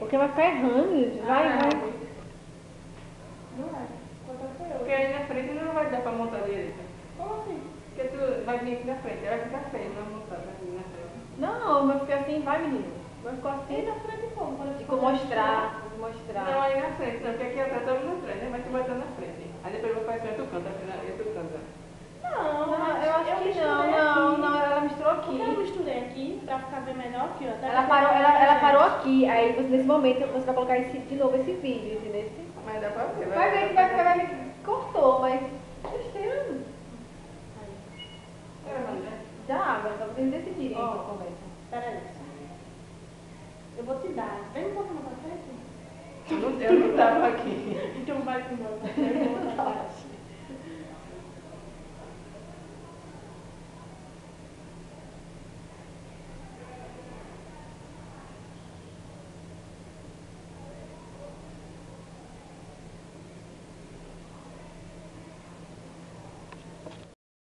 Porque vai ficar errando, gente. Vai. Não é. Porque aí na frente não vai dar pra montar direito. Como assim? Porque tu vai vir aqui na frente, ela vai ficar feia, não vai montar, vai vir na frente. Não, vai ficar assim, vai, menino. Vai ficar E assim. na frente como? Quando eu Tipo, mostrar. Não, aí na frente, não, porque aqui atrás todo mundo na frente, né? Mas tu bota na frente. Aí depois vai fazer tu canta, aí tu canta. Não, Não, eu acho que misturei não, aqui. não, ela misturou Porque eu aqui. misturei aqui pra ficar bem melhor aqui, ó. Ela parou aqui, aí você, nesse momento você vai colocar de novo esse vídeo, entendeu? Mas dá pra ver, Vai ver que vai ver que cortou, mas besteira. Já, agora só vocês decidirem aí que começa. Peraí. Eu vou te dar. Vem um pouquinho pra frente. Eu não tava aqui. Então vai embora.